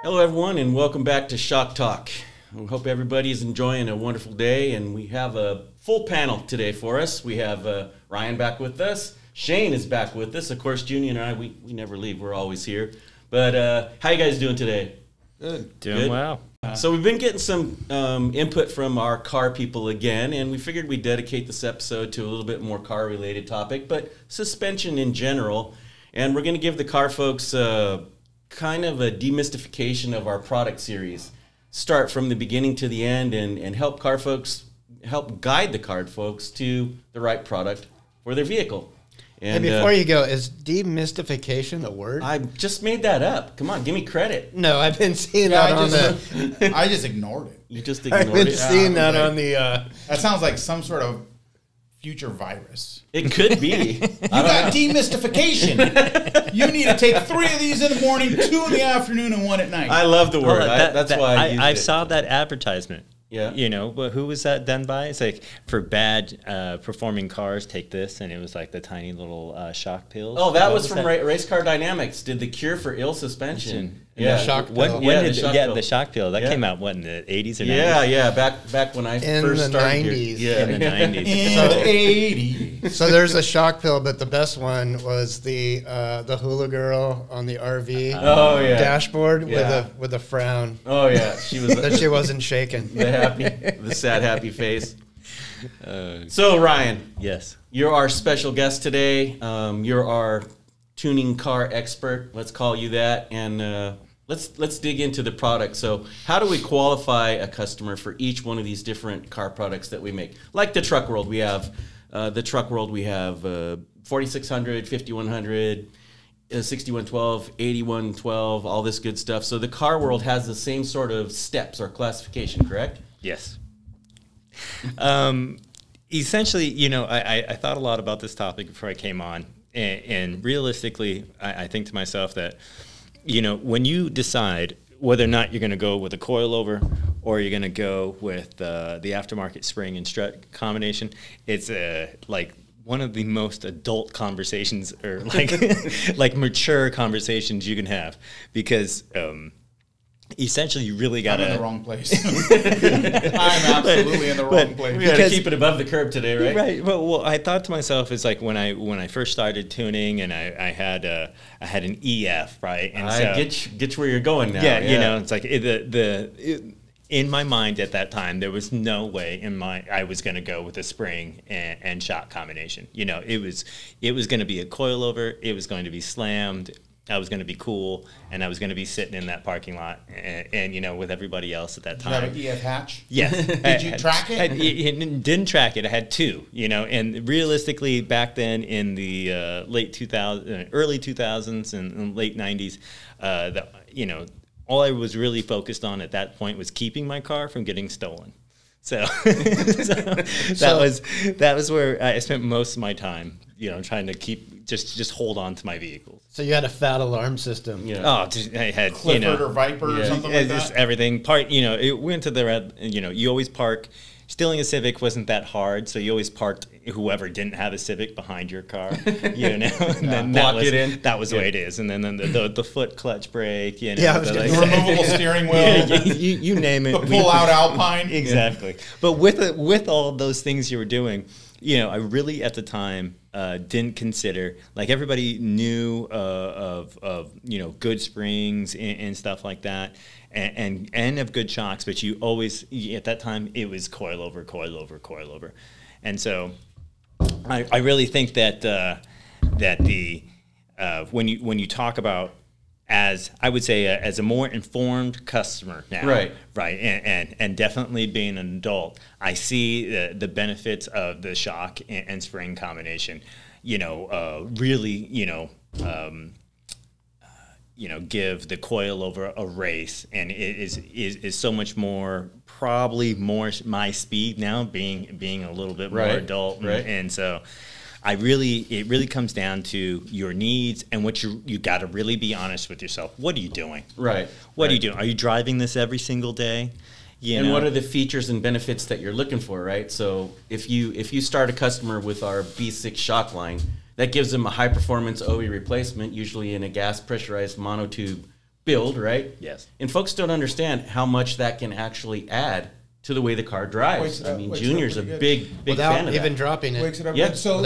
Hello everyone and welcome back to Shock Talk. I hope everybody is enjoying a wonderful day, and we have a full panel today for us. We have Ryan back with us. Shane is back with us. Of course, Junior and I, we never leave. We're always here. But how you guys doing today? Good. Doing well. So we've been getting some input from our car people again, and we figured we'd dedicate this episode to a little bit more car-related topic, but suspension in general. And we're going to give the car folks kind of a demystification of our product series. Start from the beginning to the end and help car folks, help guide the car folks to the right product for their vehicle. And hey, before you go, is demystification a word? I just made that up. Come on, give me credit. No, I've been seeing that on the... I just ignored it. You just ignored it? I've been seeing that on the... That sounds like some sort of future virus. It could be. You got demystification. You need to take 3 of these in the morning, 2 in the afternoon, and 1 at night. I love the word. That's why I used I it. saw that advertisement. Yeah. You know, but who was that done by? It's like, for bad performing cars, take this, and it was like the tiny little shock pills. Oh, that was from Race Car Dynamics. Did the cure for ill suspension. Yeah, shock pill. The shock pill. That came out, what, in the 80s or 90s? Yeah, back when I first started here. Yeah. In the 90s. In the 80s. So there's a shock pill, but the best one was the hula girl on the RV dashboard with a frown. Oh yeah, she was that she wasn't shaking. The sad happy face. So Ryan, yes, you're our special guest today. You're our tuning car expert. Let's call you that, and let's dig into the product. So how do we qualify a customer for each one of these different car products that we make? Like the truck world, we have 4600, 5100, 6112, 8112, all this good stuff. So the car world has the same sort of steps or classification, correct? Yes. Essentially, you know, I thought a lot about this topic before I came on, and realistically, I think to myself that, you know, when you decide whether or not you're going to go with a coilover or you're going to go with the aftermarket spring and strut combination, it's like one of the most adult conversations, or like like mature conversations you can have, because essentially you really got to... I'm in the wrong place. I'm absolutely in the wrong place. We got to keep it above the curb today, right? Right. Well, I thought to myself, it's like when I first started tuning, and I had an EF, right? And I get where you're going now. Yeah, you know, it's like in my mind at that time, there was no way I was going to go with a spring and shock combination. You know, it was going to be a coilover. It was going to be slammed. I was going to be cool, and I was going to be sitting in that parking lot, and you know, with everybody else at that time. Did you have an EF hatch? Yes. Did you track it? I didn't track it. I had 2, you know, and realistically, back then in the early 2000s and late 90s, you know, all I was really focused on at that point was keeping my car from getting stolen. So, that was where I spent most of my time, you know, trying to keep just hold on to my vehicles. So you had a fat alarm system. Yeah. Oh, I had Clifford or Viper or something like that. Everything. You know, it went to the red. You know, you always park. Stealing a Civic wasn't that hard, so you always parked whoever didn't have a Civic behind your car, you know, and then that was the way it is. And then the foot clutch brake, you know, the removable steering wheel, you name it, the pull-out Alpine, exactly. But with all those things you were doing, you know, I really at the time didn't consider, like everybody knew of you know, good springs and stuff like that. And of good shocks, but you always, at that time, it was coilover. And so I really think that when you talk about, as I would say, as a more informed customer now, right, and definitely being an adult, I see the benefits of the shock and spring combination, you know, really, you know, give the coilover a race, and it is so much more, probably more my speed now, being a little bit more adult, and so it really comes down to your needs and what you got to really be honest with yourself. What are you doing? Right. What are you doing? Are you driving this every single day? And what are the features and benefits that you're looking for, right? So if you start a customer with our B6 shock line, that gives them a high-performance OE replacement, usually in a gas-pressurized monotube build, right? Yes. And folks don't understand how much that can actually add to the way the car drives. I mean, Junior's a big fan of even that. dropping it. Wakes it up. Yeah. So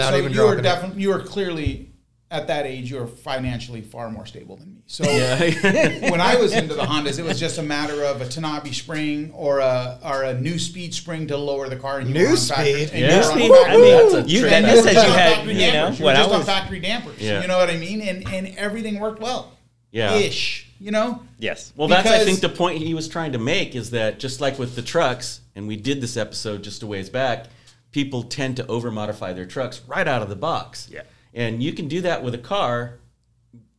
you were clearly at that age, you were financially far more stable than me. So when I was into the Hondas, it was just a matter of a Tanabe spring or a new speed spring to lower the car. And New speed? Yeah. I mean, that's a You trend. then said you had, you know, you what I just on was. factory dampers. Yeah. You know what I mean? And everything worked well. Yeah. Ish. You know? Yes. Well, that's, I Because- think, the point he was trying to make is that just like with the trucks, and we did this episode just a ways back, people tend to over-modify their trucks right out of the box. Yeah. And you can do that with a car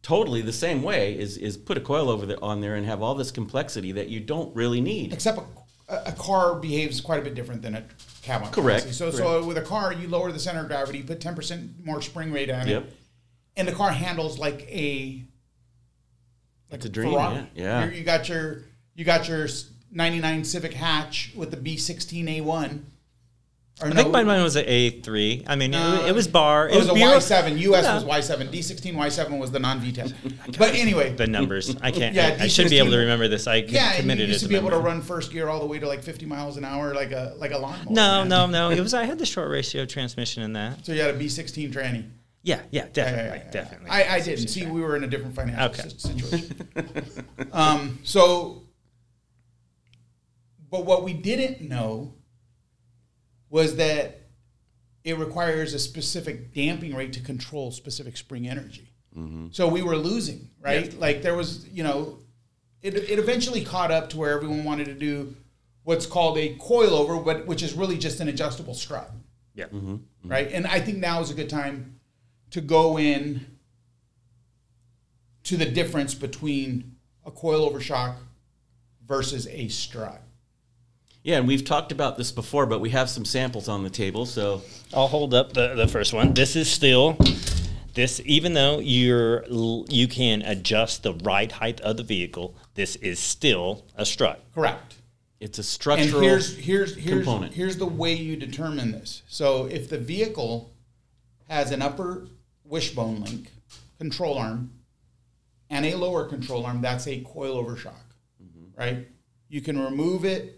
totally the same way, is put a coilover on there and have all this complexity that you don't really need. Except a car behaves quite a bit different than a cab on Correct. chassis. So with a car, you lower the center of gravity, you put 10% more spring rate on Yep. it, and the car handles like It's a dream, Ferrari. yeah. You got your 99 Civic hatch with the B16A1. Or I think mine was an A3. I mean, it was bar. It was a Bureau- Y7. US No. was Y7. D16 Y7 was the non-VTEC. But anyway, The numbers. I can't. Yeah, I should be able to D16 remember this. I yeah, and you committed it used to to be able to memory. run first gear all the way to like 50 miles an hour like a lawnmower. No, man. no. It was. I had the short ratio transmission in that. So you had a B16 tranny. Yeah, definitely, Yeah. definitely. I didn't. See, we were in a different financial Okay. situation. But what we didn't know was that it requires a specific damping rate to control specific spring energy. Mm-hmm. So we were losing, right? Yeah. Like there was, it eventually caught up to where everyone wanted to do what's called a coilover, but which is really just an adjustable strut, Yeah. right? And I think now is a good time to go in to the difference between a coilover shock versus a strut. Yeah, and we've talked about this before, but we have some samples on the table, so I'll hold up the first one. This is still this. Even though you can adjust the ride height of the vehicle, this is still a strut. Correct. it's a And structural component. here's the way you determine this. So if the vehicle has an upper wishbone link control arm and a lower control arm, that's a coilover shock, right? You can remove it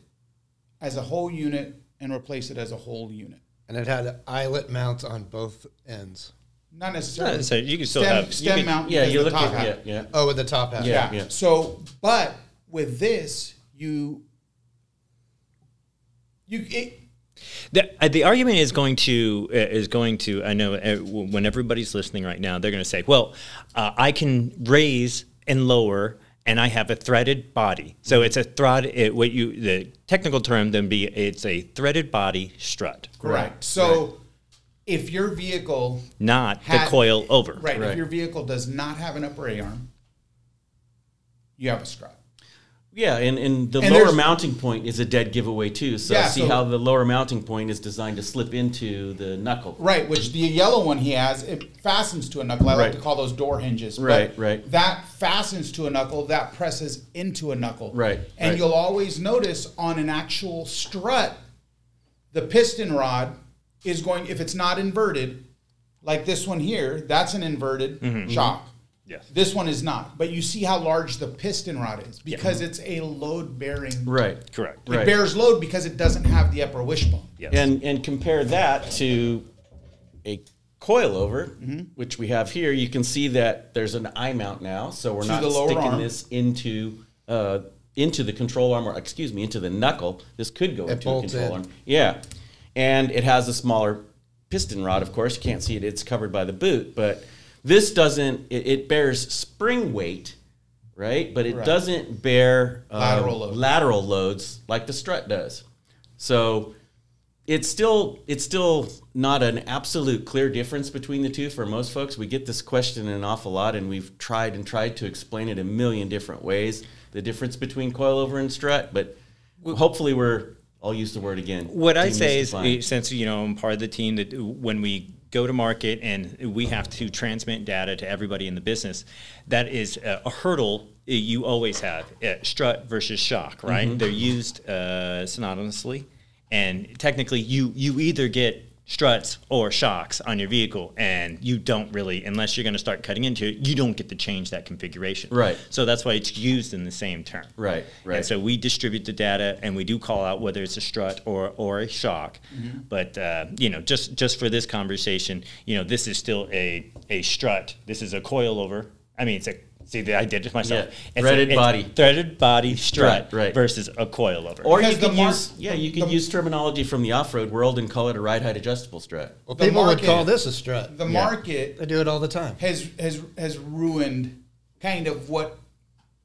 as a whole unit and replace it as a whole unit. And it had eyelet mounts on both ends. Not necessarily. So you can still have stem mount. Yeah, because you the look top at hat. yeah. Oh, with the top hat. Yeah. Yeah. So, but with this, The argument is going to. I know when everybody's listening right now, they're going to say, "Well, I can raise and lower, and I have a threaded body." So it's a the technical term then be it's a threaded body strut, correct. So, if your vehicle not the coil over. right, Right. if your vehicle does not have an upper A arm, you have a strut. Yeah, and the And lower there's- mounting point is a dead giveaway too. So Yeah, see so- how the lower mounting point is designed to slip into the knuckle. Right, which the yellow one he has, it fastens to a knuckle. I like Right. to call those door hinges. but Right. That fastens to a knuckle, that presses into a knuckle. Right, And right. you'll always notice on an actual strut, the piston rod is going, if it's not inverted, like this one here, that's an inverted shock. Yes. This one is not. But you see how large the piston rod is because it's a load-bearing. Right. Correct. It Right. bears load because it doesn't have the upper wishbone. Yes. And compare that to a coilover, which we have here. You can see that there's an eye mount now, so we're To not the lower sticking arm. this into the control arm, or excuse me, into the knuckle. This could go into a bolts control in. arm. Yeah, and it has a smaller piston rod. Of course, you can't see it; it's covered by the boot. But this doesn't. It bears spring weight, right? But it Correct. doesn't bear Lateral loads. like the strut does. So it's still not an absolute clear difference between the two for most folks. We get this question an awful lot, and we've tried to explain it a million different ways, the difference between coilover and strut. But hopefully I'll use the word again. What I say is, demystifying. since I'm part of the team, that when we go to market and we have to transmit data to everybody in the business, that is a hurdle you always have. Strut versus shock, right? They're used synonymously, and technically you either get struts or shocks on your vehicle, and you don't really, unless you're going to start cutting into it, you don't get to change that configuration. Right. So that's why it's used in the same term. Right. Right. And so we distribute the data, and we do call out whether it's a strut or a shock. But you know, just for this conversation, you know, this is still a strut. This is a coilover. I mean, it's a I did it myself. Yeah. Threaded body strut right. versus a coilover. Or you can use terminology from the off-road world and call it a ride height adjustable strut. Well, people would call this a strut. The market, they do it all the time. Has ruined kind of what,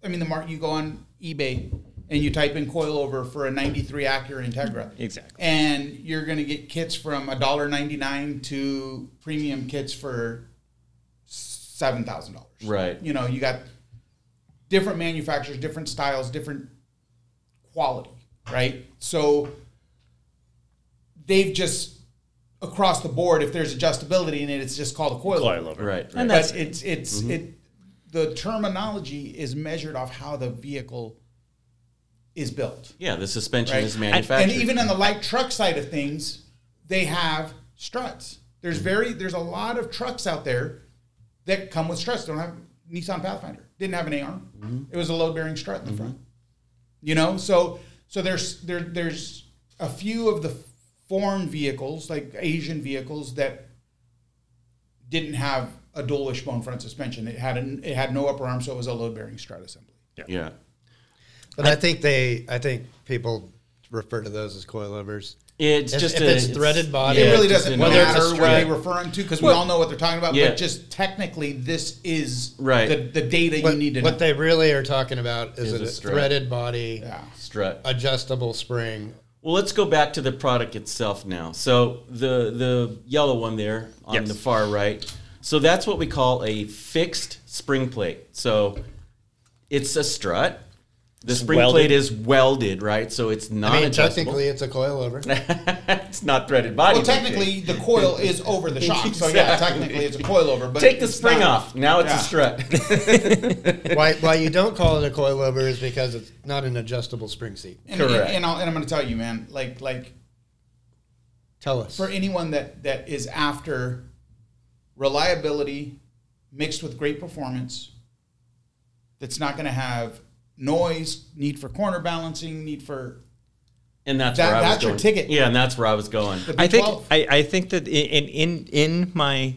I mean, the market. You go on eBay and you type in coilover for a '93 Acura Integra. Exactly. And you're going to get kits from $1.99 to premium kits for $7,000. Right. You know, you got different manufacturers, different styles, different quality, right? So they've just across the board, if there's adjustability in it, it's just called a coilover. Right. And that's the terminology is measured off how the vehicle is built. Yeah, the suspension is manufactured. And even on the light truck side of things, they have struts. There's a lot of trucks out there that come with struts. Don't have Nissan Pathfinder. Didn't have an A-arm. It was a load-bearing strut in the front. You know, so there's a few of the foreign vehicles, like Asian vehicles, that didn't have a dual wishbone front suspension. It had no upper arm, so it was a load-bearing strut assembly. Yeah. But I think people refer to those as coilovers. It's threaded body. It really doesn't matter what they're referring to, because we all know what they're talking about. But just technically, this is the data you need to know. What they really are talking about is a threaded body, strut, adjustable spring. Well, let's go back to the product itself now. So the yellow one there on the far right. So that's what we call a fixed spring plate. So it's a strut. The spring plate is welded, right? So it's not adjustable. Technically, it's a coilover. It's not threaded body. Well, technically, the coil is over the shock. So, yeah, technically, it's a coilover. But take the spring off. Now it's a strut. Why you don't call it a coilover is because it's not an adjustable spring seat. Correct. And I'm going to tell you, man, like tell us. For anyone that is after reliability mixed with great performance, that's not going to have noise, need for corner balancing, need for, and that's where I was going. That's your ticket. Yeah, and that's where I was going. I think that in my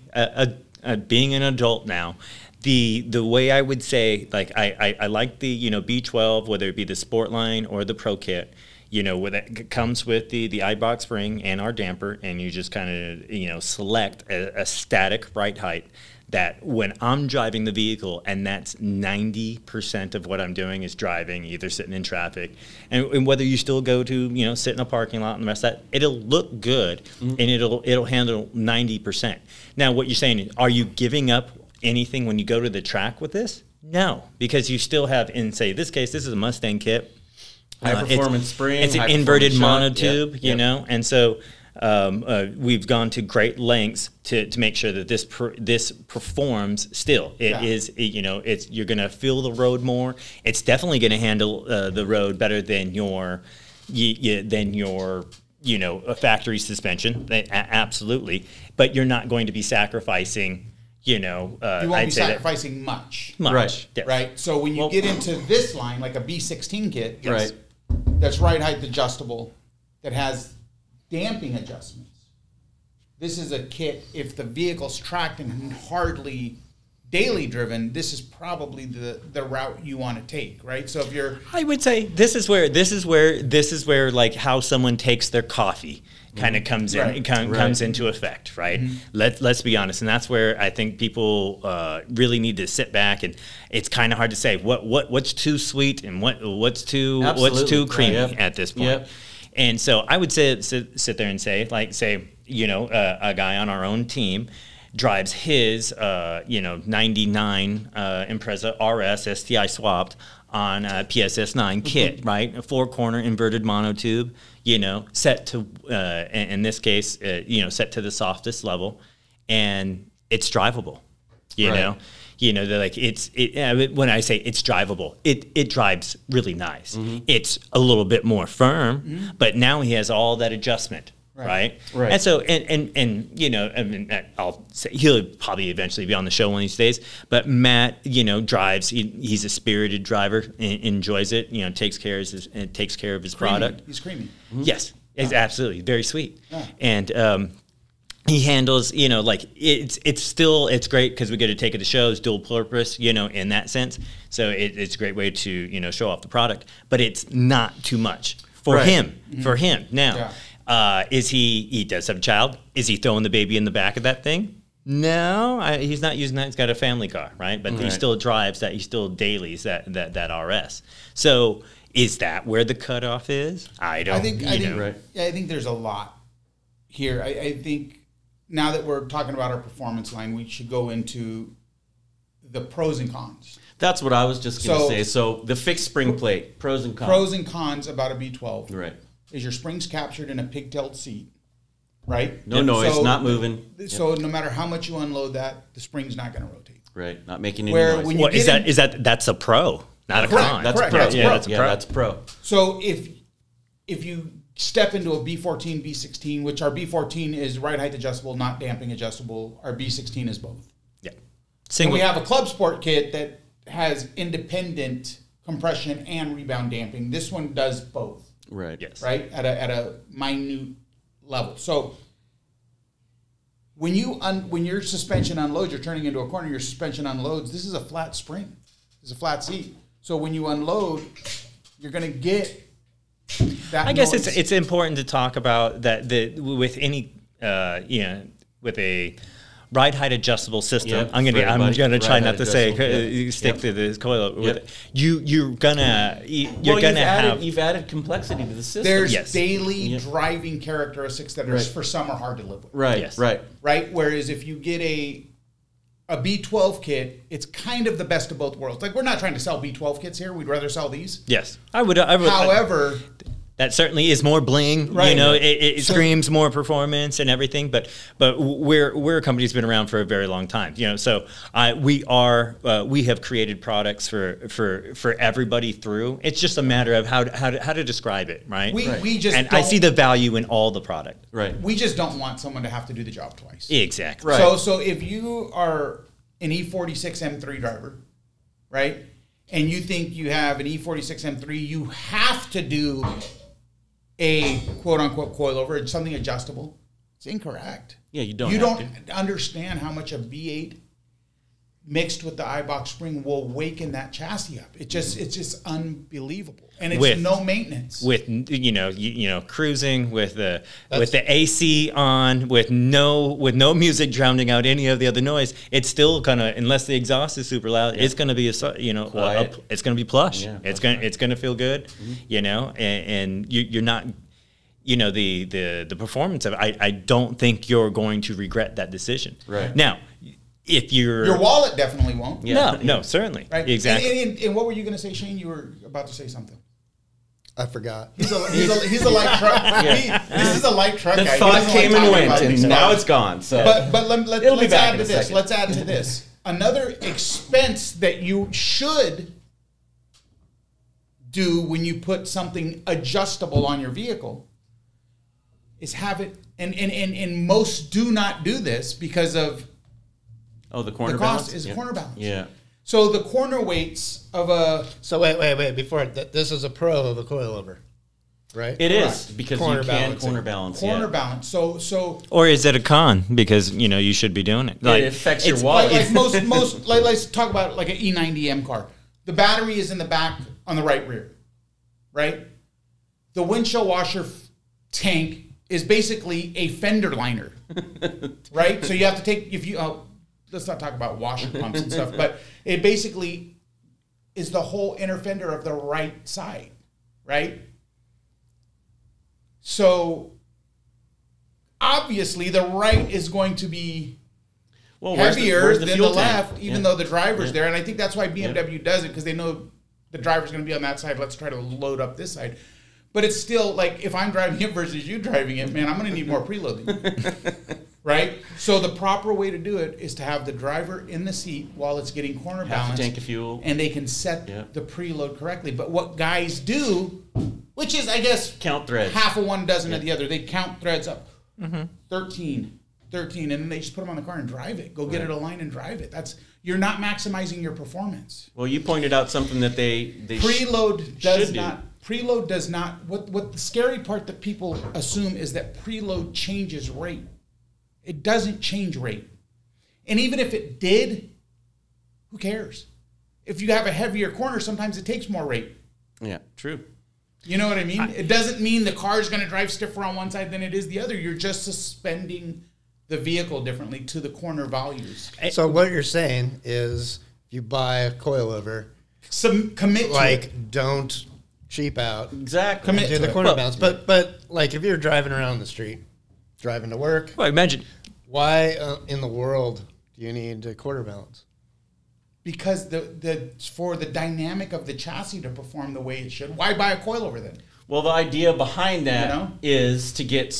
being an adult now, the way I would say, like, I like the B12, whether it be the Sport line or the Pro Kit, where that comes with the iBox spring and our damper, and you just kind of select a static right height. That when I'm driving the vehicle, and that's 90% of what I'm doing is driving, either sitting in traffic, and whether you still go to sit in a parking lot and the rest of that, it'll look good, and it'll handle 90%. Now, what you're saying, are you giving up anything when you go to the track with this? No, because you still have, in say this case, this is a Mustang kit, high performance spring, it's an inverted monotube, and so. We've gone to great lengths to make sure that this performs still. It is, you're going to feel the road more. It's definitely going to handle the road better than your a factory suspension. Absolutely. But you're not going to be sacrificing, you won't be sacrificing much. Right. Yes. Right. So when you get into this line, like a B16 kit, that's right height adjustable, that has damping adjustments. This is a kit, if the vehicle's tracked and hardly daily driven, this is probably the route you want to take, right? So if you're, I would say this is where like how someone takes their coffee kind of comes in, comes into effect, right? Let's be honest, and that's where I think people really need to sit back, and it's kind of hard to say what's too sweet and what's too creamy at this point. Yep. And so I would sit there and say, a guy on our own team drives his, 99 Impreza RS STI swapped on a PSS9 kit, right? A 4-corner inverted monotube, set to, in this case, set to the softest level, and it's drivable, you know? They're like, when I say it's drivable, it drives really nice. It's a little bit more firm, but now he has all that adjustment, Right. And so, and you know, I mean, I'll say he'll probably eventually be on the show one of these days. But Matt, you know, drives. He's a spirited driver, enjoys it. You know, takes care of his product. He's creamy. Mm-hmm. Yes, absolutely, very sweet. And he handles, you know, like it's great because we get to take it to shows, dual purpose, you know, in that sense. So it's a great way to, you know, show off the product, but it's not too much for him. For him now. Is he does have a child? Is he throwing the baby in the back of that thing? No, he's not using that. He's got a family car, right? But he still drives that. He still dailies that RS. So is that where the cutoff is? I think there's a lot here. I think now that we're talking about our performance line, we should go into the pros and cons. That's what I was just going to say. So the fixed spring plate, pros and cons. Pros and cons about a B12. Right. Is your springs captured in a pigtailed seat, right? No noise, so, not moving. So no matter how much you unload that, the spring's not going to rotate. Right, not making any noise. When that's a pro, not a con. That's a pro. That's a pro. So if you step into a B14, B16, which our B14 is ride height adjustable, not damping adjustable. Our B16 is both. Yeah. And we have a club sport kit that has independent compression and rebound damping. This one does both. Right. Yes. Right. At a minute level. So when your suspension unloads, you're turning into a corner. Your suspension unloads. This is a flat spring. This is a flat seat. So when you unload, you're going to get that. I guess it's important to talk about that with any with a ride height adjustable system. Yep, I'm gonna try not to say stick to this coil. Yep. You've added complexity to the system. There's daily driving characteristics that are for some are hard to live with. Right. Yes. Right. Whereas if you get a B12 kit, it's kind of the best of both worlds. Like, we're not trying to sell B12 kits here. We'd rather sell these. Yes, I would. However, that certainly is more bling. Right. You know, it screams more performance and everything. But we're a company that's been around for a very long time. You know, so we have created products for everybody through. It's just a matter of how to describe it, right? I see the value in all the product. Right. We just don't want someone to have to do the job twice. Exactly. Right. So if you are an E46 M3 driver, right, and you think you have an E46 M3, you have to do a quote-unquote coilover, something adjustable. It's incorrect. Yeah, you don't. You don't understand how much a V8 mixed with the iBox spring will waken that chassis up. It's just unbelievable, and it's no maintenance. With cruising with the AC on, with no music drowning out any of the other noise, it's still gonna, unless the exhaust is super loud, it's gonna be it's gonna be plush. Yeah, it's gonna feel good, and you're not. The performance of it, I don't think you're going to regret that decision. Right. Now, if your wallet definitely won't. Yeah. No, certainly. Right. Exactly. And what were you going to say, Shane? You were about to say something. I forgot. He's a light truck. This is a light truck guy. The thought came and went, and now it's gone. So, but let's add to this. Let's add to this. Another expense that you should do when you put something adjustable on your vehicle is have it, and most do not do this because of the corner cost balance? is corner balance. Yeah. So the corner weights of a... So wait. Before, this is a pro of a coilover, right? It is, because you can corner balance. Corner balance. So... Or is it a con? Because, you should be doing it. It affects your wallet. Let's talk about like an E90M car. The battery is in the back on the right rear, right? The windshield washer tank is basically a fender liner, right? So you have to take... let's not talk about washer pumps and stuff, but it basically is the whole inner fender of the right side, right? So obviously the right is going to be heavier than the left, even though the driver's there. And I think that's why BMW does it, because they know the driver's going to be on that side. Let's try to load up this side. But it's still like, if I'm driving it versus you driving it, man, I'm going to need more preloading. Right? So the proper way to do it is to have the driver in the seat while it's getting corner balance. Half a tank of fuel. And they can set the preload correctly. But what guys do, which is, I guess, count threads. Half of one, dozen of the other. They count threads up. 13, and then they just put them on the car and drive it. Go get it aligned and drive it. You're not maximizing your performance. Well, you pointed out something that they preload does not. Preload does not. What the scary part that people assume is that preload changes rate. It doesn't change rate, and even if it did, who cares? If you have a heavier corner, sometimes it takes more rate. Yeah, true. You know what I mean? It doesn't mean the car is going to drive stiffer on one side than it is the other. You're just suspending the vehicle differently to the corner values. So what you're saying is you buy a coilover. Commit to it. Don't cheap out. Exactly. Commit to the corner balance. But like if you're driving around the street, driving to work. Well, imagine. Why in the world do you need a quarter balance? Because for the dynamic of the chassis to perform the way it should. Why buy a coilover then? Well, the idea behind that is to get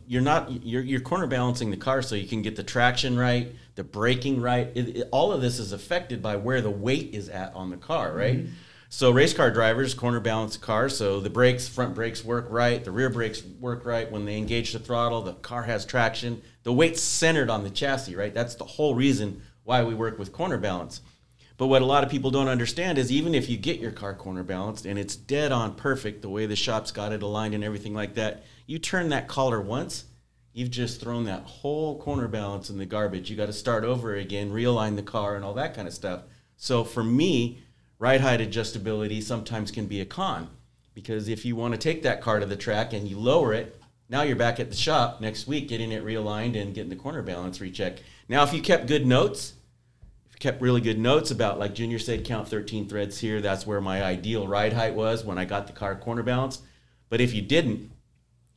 you're corner balancing the car so you can get the traction right, the braking right. All of this is affected by where the weight is at on the car, right? Mm-hmm. So race car drivers corner balance the car so the front brakes work right, the rear brakes work right. When they engage the throttle, the car has traction. The weight's centered on the chassis, right? That's the whole reason why we work with corner balance. But what a lot of people don't understand is even if you get your car corner balanced and it's dead on perfect, the way the shop's got it aligned and everything like that, you turn that collar once, you've just thrown that whole corner balance in the garbage. You got to start over again, realign the car and all that kind of stuff. So for me, ride height adjustability sometimes can be a con because if you want to take that car to the track and you lower it, now you're back at the shop next week getting it realigned and getting the corner balance rechecked. Now, if you kept good notes, kept really good notes about, like Junior said, count 13 threads here. That's where my ideal ride height was when I got the car corner balance. But if you didn't,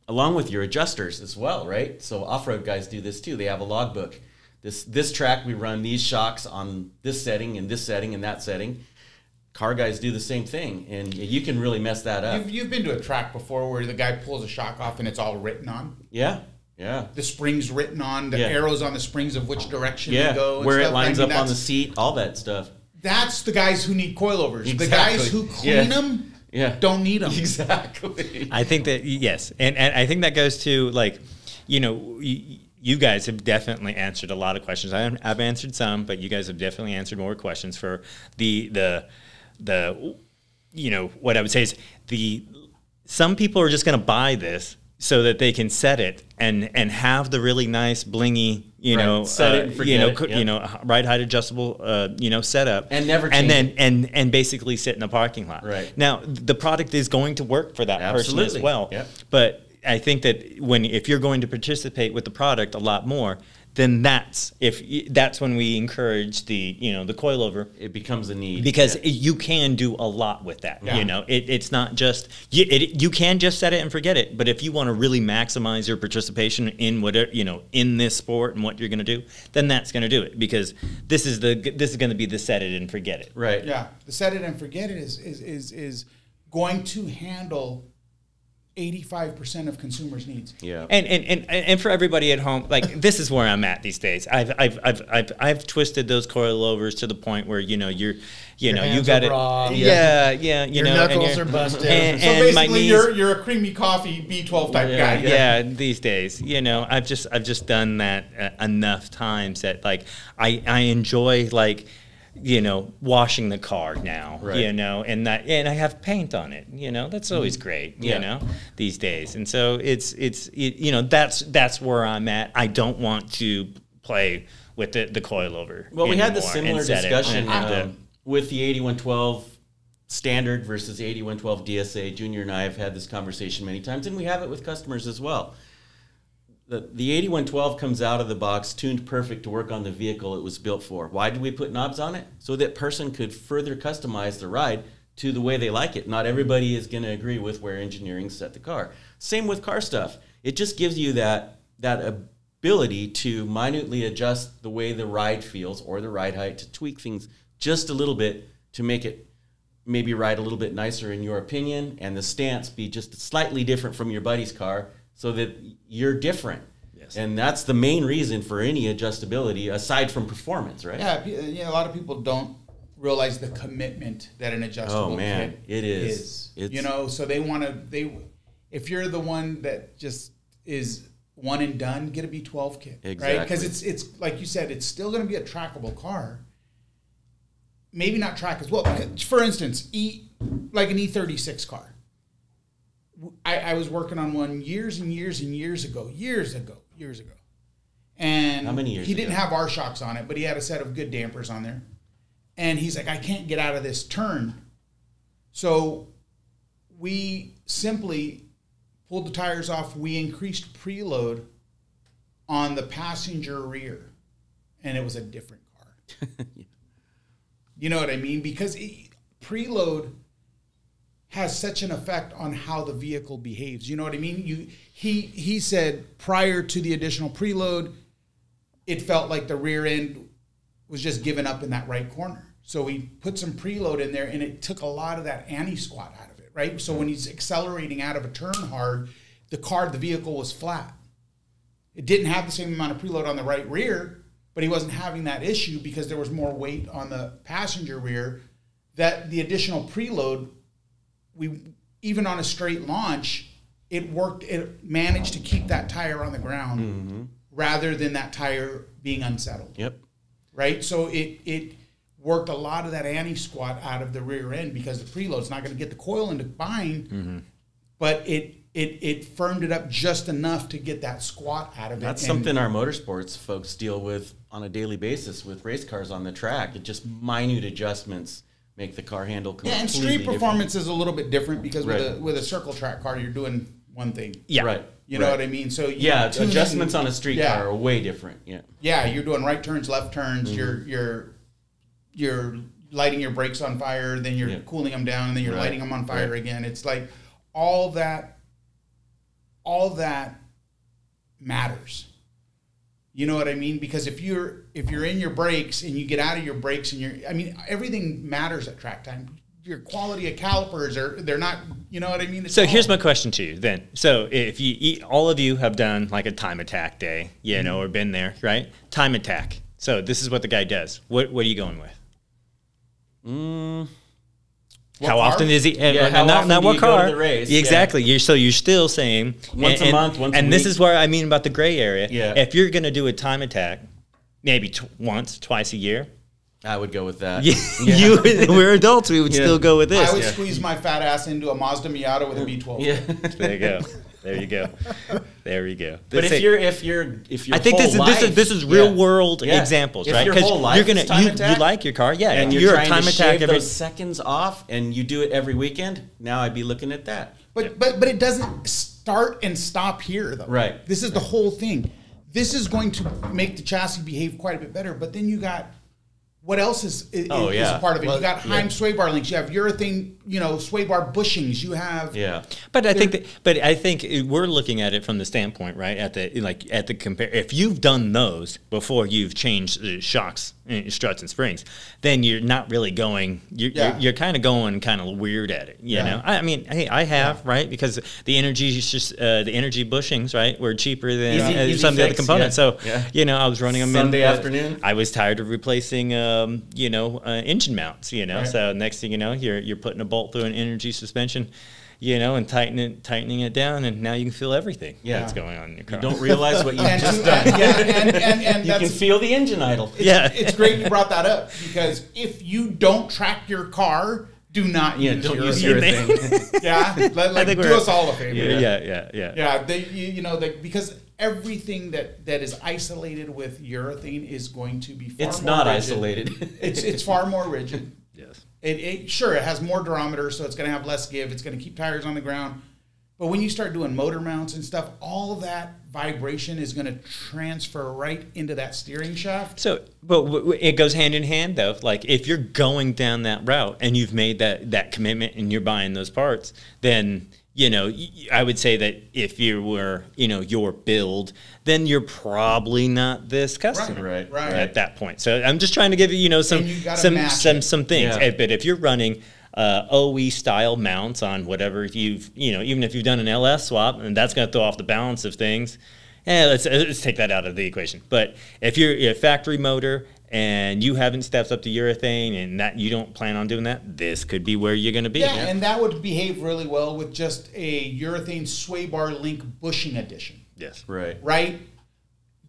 along with your adjusters as well, right? So off-road guys do this too. They have a logbook. This track, we run these shocks on this setting and this setting and that setting. Car guys do the same thing, and you can really mess that up. You've been to a track before where the guy pulls a shock off and it's all written on? Yeah. Yeah. The springs written on, the arrows on the springs of which direction they go. And where stuff. it lines up on the seat, all that stuff. That's the guys who need coilovers. Exactly. The guys who clean them don't need them. Exactly. I think that, yes. And I think that goes to, like, you guys have definitely answered a lot of questions. I've answered some, but you guys have definitely answered more questions for the what I would say is some people are just going to buy this so that they can set it and have the really nice blingy, set it and forget ride height adjustable, setup, and never change it. and basically sit in the parking lot. Right. Now the product is going to work for that person as well. Yep. But I think that if you're going to participate with the product a lot more, then that's when we encourage the coilover. It becomes a need because you can do a lot with that. Yeah. It's not just you can just set it and forget it. But if you want to really maximize your participation in whatever in this sport and what you're going to do, then that's going to do it because this is going to be the set it and forget it. Right. Yeah. The set it and forget it is going to handle 85% of consumers' needs. Yeah. And for everybody at home, like this is where I'm at these days. I've twisted those coilovers to the point where you got it. Your knuckles are busted. So basically, you're a creamy coffee B12 type guy. Yeah, these days, I've just done that enough times that I enjoy washing the car now, right. And I have paint on it, that's always great, these days. And so it's that's where I'm at. I don't want to play with the coilover. Well, we had the similar discussion with the 8112 standard versus 8112 DSA. Junior and I have had this conversation many times, and we have it with customers as well. The 8112 comes out of the box tuned perfect to work on the vehicle it was built for. Why did we put knobs on it? So that person could further customize the ride to the way they like it. Not everybody is going to agree with where engineering set the car. Same with car stuff. It just gives you that ability to minutely adjust the way the ride feels or the ride height to tweak things just a little bit to make it maybe ride a little bit nicer in your opinion and the stance be just slightly different from your buddy's car so that you're different. Yes. And that's the main reason for any adjustability aside from performance, right? Yeah, a lot of people don't realize the commitment that an adjustable kit it is. You know, so if you're the one that just is one and done, get a B12 kit, exactly. right? Because it's like you said, it's still going to be a trackable car. Maybe not track as well. Because, for instance, like an E36 car. I was working on one years ago. And how many years he ago? didn't have R-shocks on it, but he had a set of good dampers on there. And he's like, I can't get out of this turn. So we simply pulled the tires off. We increased preload on the passenger rear. And it was a different car. You know what I mean? Because preload has such an effect on how the vehicle behaves. You know what I mean? He said prior to the additional preload, it felt like the rear end was just giving up in that right corner. So we put some preload in there, and it took a lot of that anti-squat out of it, right? So when he's accelerating out of a turn hard, the vehicle was flat. It didn't have the same amount of preload on the right rear, but he wasn't having that issue because there was more weight on the passenger rear. That the additional preload, even on a straight launch, it worked. It managed to keep that tire on the ground rather than that tire being unsettled. Yep. Right? So it worked a lot of that anti-squat out of the rear end because the preload's not going to get the coil into bind, but it firmed it up just enough to get that squat out of it. That's something our motorsports folks deal with on a daily basis with race cars on the track. It just minute adjustments make the car handle completely and street different. performance is a little bit different because with a circle track car, you're doing one thing. Yeah. Right. You know what I mean? So adjustments on a street car are way different. Yeah. Yeah, you're doing right turns, left turns. You're lighting your brakes on fire, then you're cooling them down, and then you're lighting them on fire again. It's like all that matters. You know what I mean? Because if you're in your brakes and you get out of your brakes and everything matters at track time. Your quality of calipers they're not, you know what I mean? So here's my question to you then. So if all of you have done like a time attack day, you know, or been there, right? Time attack. So this is what the guy does. What are you going with? How often is he? Not what car? Go to the race? Exactly. You're still saying once a month, once a week. And this is where I mean about the gray area. Yeah. If you're going to do a time attack, maybe once, twice a year. I would go with that. We're adults. We would still go with this. I would squeeze my fat ass into a Mazda Miata with a B12. Yeah. There you go. There you go. There you go. But if you're I think this is real world examples, if right? Your whole life you like your car, and you're trying a time to attack shave those seconds off, and you do it every weekend. Now I'd be looking at that. But it doesn't start and stop here though. Right. This is the whole thing. This is going to make the chassis behave quite a bit better. But then you got. What else is a part of it? You got Heim sway bar links. You have urethane, sway bar bushings. You have But I think we're looking at it from the standpoint, right? At the compare. If you've done those before, you've changed shocks, struts, and springs. Then you're not really going. You're kind of going kind of weird at it. You know. I mean, hey, I have right because the energy is just the energy bushings, right? Were cheaper than easy some of the other components. Yeah. So I was running them Sunday afternoon. I was tired of replacing. Engine mounts, right. So next thing you know, you're putting a bolt through an energy suspension, and tightening it down, and now you can feel everything that's going on in your car. You don't realize what you've just done. And you can feel the engine idle. It's great you brought that up because if you don't track your car, do not use urethane. Do us all a favor. Because everything that is isolated with urethane is going to be far more rigid. It's not isolated. It's far more rigid. Yes. It has more durometer, so it's going to have less give. It's going to keep tires on the ground. But when you start doing motor mounts and stuff, all of that vibration is going to transfer right into that steering shaft. So, but it goes hand in hand, though. Like, if you're going down that route and you've made that commitment and you're buying those parts, then, I would say that if you were, your build, then you're probably not this custom right. at that point. So I'm just trying to give you, some things. Yeah. But if you're running OE style mounts on whatever even if you've done an LS swap, and that's going to throw off the balance of things, let's take that out of the equation. But if you're a factory motor and you haven't stepped up to urethane and that you don't plan on doing that, this could be where you're going to be. Yeah, and that would behave really well with just a urethane sway bar link bushing addition. Yes. Right. Right?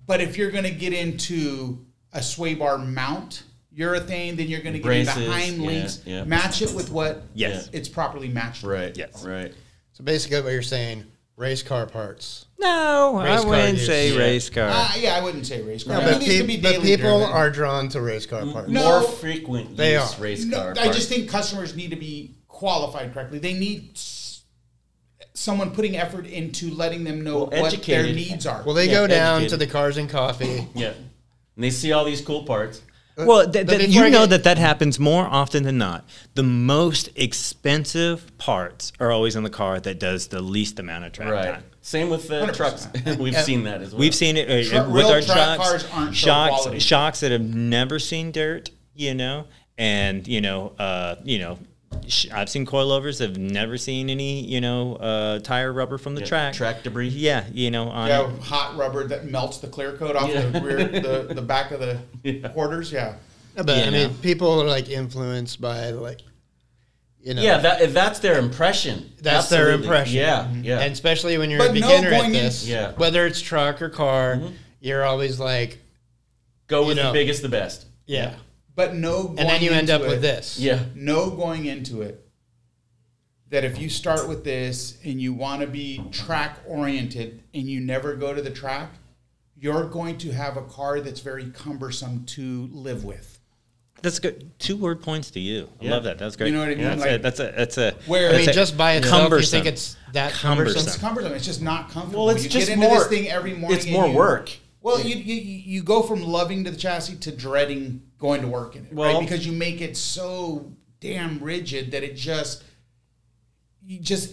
But if you're going to get into a sway bar mount urethane, then you're going to get into hind links. Yeah. Match it with what Yes. it's properly matched. Right. Yes. Right. So basically, what you're saying, race car parts. No, Race I car wouldn't use. say Yeah. race car. Yeah, I wouldn't say race car. No, I but, mean, these could be but daily people driven. are drawn to race car parts. No. More frequent They use are. race No, car I parts. just think customers need to be qualified correctly. They need someone putting effort into letting them know what their educated. needs are. Well, they go down educated. to the Cars and Coffee. Yeah. And they see all these cool parts. Well, But before you I know get- that happens more often than not. The most expensive parts are always in the car that does the least amount of track Right. time. Same with the 100%. trucks. We've seen that as well. We've seen it with real our track shocks, cars aren't show quality. shocks that have never seen dirt, and I've seen coilovers that have never seen any, tire rubber from the track. Track debris. Yeah, on Hot rubber that melts the clear coat off the rear, the back of the quarters. Yeah. Yeah, but You I know. mean, people are like influenced by Yeah, that's their impression. That's their Absolutely. impression. Yeah, yeah. And especially when you're But a no beginner at going in- this, Yeah. whether it's truck or car, you're always like, Go with you the know. biggest, the best. yeah. But no going And then you end into up with this. Yeah. No going into it that if you start with this and you want to be track oriented and you never go to the track, you're going to have a car that's very cumbersome to live with. That's good. 2 word points to you. I Yeah. love that. That's great. You know what I mean? Like- That's a. Where- I That's mean, just by itself, you cumbersome. think it's that Cumbersome. cumbersome. It's cumbersome. It's just not comfortable. Well, it's you just get into more. this thing every morning. It's and more you- work. Well, you go from loving to the chassis to dreading going to work in it, Well- right? Because you make it so damn rigid that it just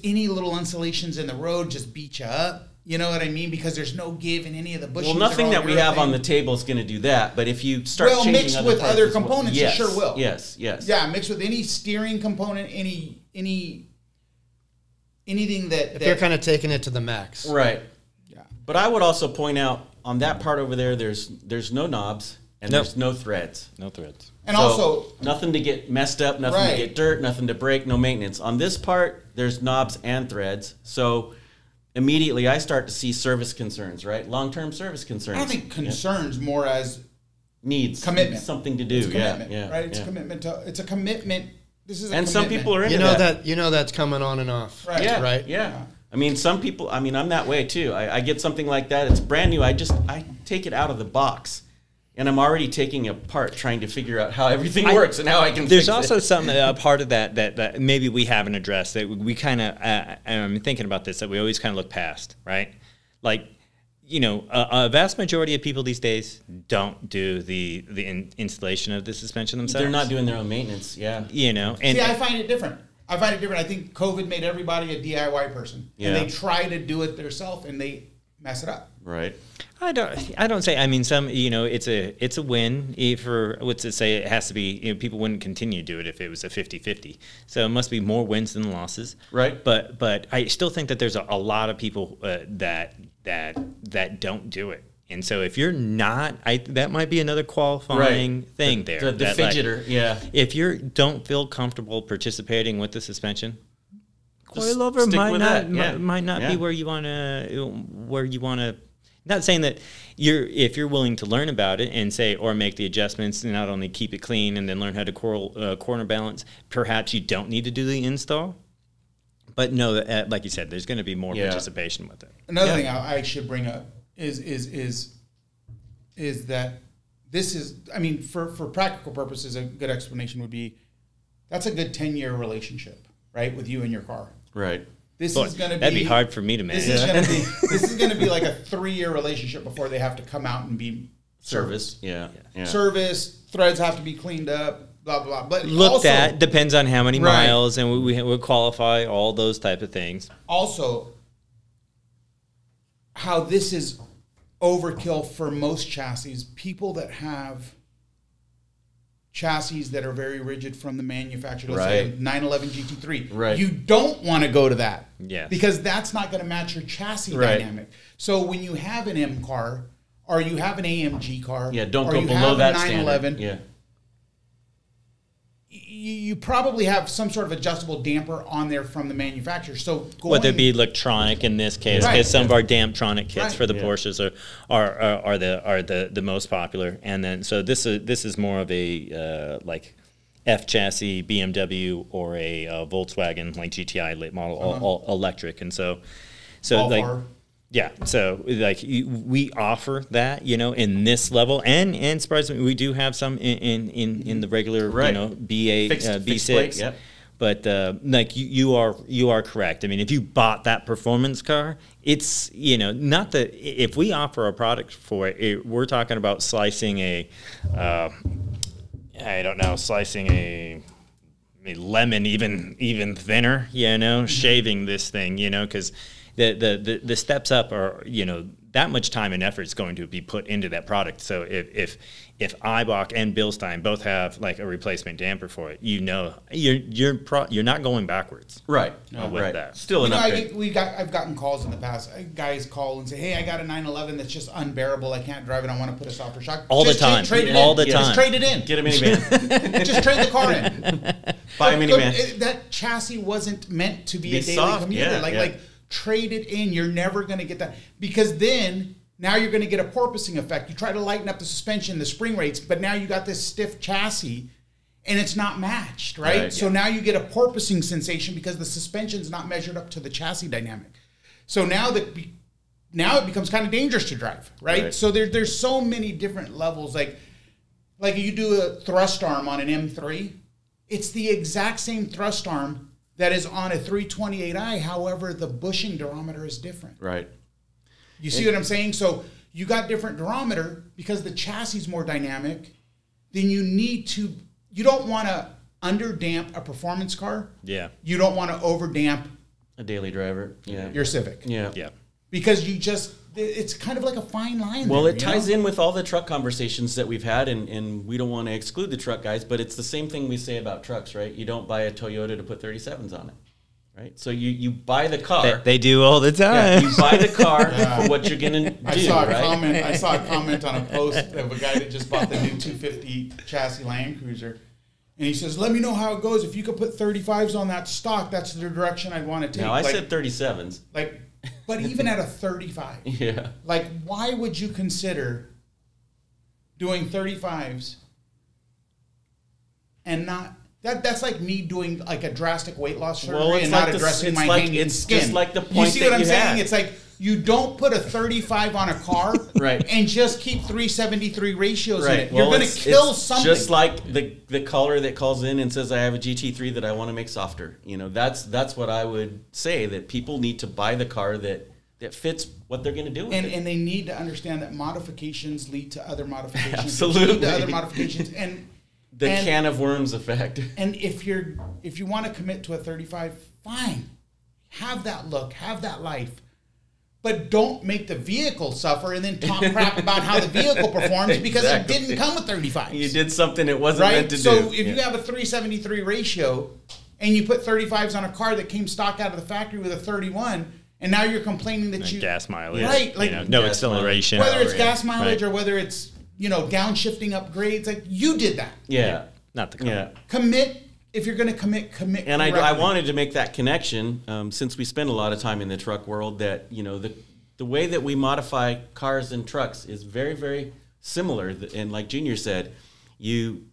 any little insulations in the road just beat you up. You know what I mean? Because there's no give in any of the bushings. Well, nothing are all that we have on urethane. the table is going to do that. But if you start Well, changing mixed other with parts other as well- components, it yes, sure will. Yes. Yeah, mixed with any steering component, anything that If you're kind of taking it to the max. Right. yeah. But I would also point out on that part over there, there's no knobs and Nope. there's no threads. No threads. And So, also, nothing to get messed up, nothing Right. to get dirt, nothing to break, no maintenance. On this part, there's knobs and threads. So immediately I start to see service concerns, right? Long-term service concerns. I don't think concerns more as needs commitment. Something to do. it's a commitment, yeah, right? It's yeah. a commitment to. It's a commitment. This is a And commitment. some people are into You know that. that's coming on and off. Right. Yeah, Right? Yeah. I mean, some people. I mean, I'm that way too. I get something like that. It's brand new. I take it out of the box, and I'm already taking it apart, trying to figure out how everything works and how I can. There's fix also it. some part of that maybe we haven't addressed that we kind of. I'm thinking about this that we always kind of look past, right? Like, a vast majority of people these days don't do the installation of the suspension themselves. They're not doing their own maintenance. Yeah. And See, I find it different. I think COVID made everybody a DIY person, Yeah. and they try to do it themselves, and they mess it up. Right. I don't say. I mean, some. It's a win for what's it say. It has to be. People wouldn't continue to do it if it was a 50-50. So it must be more wins than losses. Right. But I still think that there's a lot of people that don't do it. And so if you're not, that might be another qualifying thing there. The that, like, fidgeter. Yeah. if you don't feel comfortable participating with the suspension, Just coilover stick might with not that. Yeah. might not Yeah. be where you want to. Not saying that if you're willing to learn about it and say or make the adjustments and not only keep it clean and then learn how to corner balance, perhaps you don't need to do the install. But no, like you said, there's going to be more participation with it. Another thing I should bring up is that this is, I mean, for practical purposes, a good explanation would be that's a good 10-year relationship, right, with you and your car. Right. This Boy, is going to be that'd be hard for me to manage. This is going to be like a 3-year relationship before they have to come out and be Service. Yeah. Yeah. service. Threads have to be cleaned up. Blah blah. But Looked also, at depends on how many Right. miles, and we would qualify all those type of things. Also, how this is overkill for most chassis. People that have chassis that are very rigid from the manufacturer, let's say Right. 911 GT3. Right. You don't want to go to that. Yes. Because that's not going to match your chassis Right. dynamic. So when you have an M car or you have an AMG car, don't or go you below have that a 911, standard. you probably have some sort of adjustable damper on there from the manufacturer. So whether it be electronic in this case, because some of our Damptronic kits for the Porsches are the most popular, and then so this is more of a like F chassis BMW or a Volkswagen like GTI late model, all electric, and so like. Yeah, so like we offer that, in this level, and surprisingly, we do have some in the regular, B6. Yep. But like you are correct. I mean, if you bought that performance car, it's not that if we offer a product for it, we're talking about slicing a lemon even thinner, shaving this thing, because. The steps up are that much time and effort is going to be put into that product. So if Eibach and Bilstein both have like a replacement damper for it, you're not going backwards. Right. With that. Still an upgrade. I've gotten calls in the past. Guys call and say, "Hey, I got a 911 that's just unbearable. I can't drive it. I want to put a softer shock." All the time. Just trade it in. Get a minivan. Just trade the car in. Buy a minivan. That chassis wasn't meant to be a daily commuter. Like trade it in. You're never going to get that, because then now you're going to get a porpoising effect. You try to lighten up the suspension, the spring rates, but now you got this stiff chassis and it's not matched, right? So now you get a porpoising sensation because the suspension's not measured up to the chassis dynamic. So now it becomes kind of dangerous to drive, right? So there's so many different levels. Like you do a thrust arm on an M3, it's the exact same thrust arm that is on a 328i. However, the bushing durometer is different. Right. You see what I'm saying? So you got different durometer because the chassis is more dynamic. Then you don't want to underdamp a performance car. Yeah. You don't want to overdamp a daily driver. Yeah. Your Civic. Yeah. Yeah. Because it's kind of like a fine line. Well, it ties in with all the truck conversations that we've had, and we don't want to exclude the truck guys, but it's the same thing we say about trucks, right? You don't buy a Toyota to put 37s on it, right? So you buy the car. They do all the time. Yeah, you buy the car for what you're going to do, I saw a comment on a post of a guy that just bought the new 250 chassis Land Cruiser. And he says, "Let me know how it goes. If you could put 35s on that stock, that's the direction I'd want to take." Now, I said 37s. But even at a 35, why would you consider doing 35s and not? That's like me doing like a drastic weight loss surgery and not addressing my hanging skin. It's just like the point you see what I'm saying? Had. It's like you don't put a 35 on a car and just keep 373 ratios in it. You're going to kill something. Just like the caller that calls in and says, "I have a GT3 that I want to make softer." That's what I would say, that people need to buy the car that fits what they're going to do with it. And they need to understand that modifications lead to other modifications. Absolutely. Lead to other modifications. And the can of worms effect. And if you want to commit to a 35, fine. Have that look, have that life. But don't make the vehicle suffer and then talk crap about how the vehicle performs because it didn't come with 35s. You did something it wasn't meant to do. So if you have a 373 ratio and you put 35s on a car that came stock out of the factory with a 31, and now you're complaining that gas mileage, no acceleration, whether it's gas mileage or whether it's downshifting upgrades, like you did that. Yeah, not the car. Yeah. Commit. If you're going to commit. And I wanted to make that connection since we spend a lot of time in the truck world, that the way that we modify cars and trucks is very, very similar. And like Junior said, you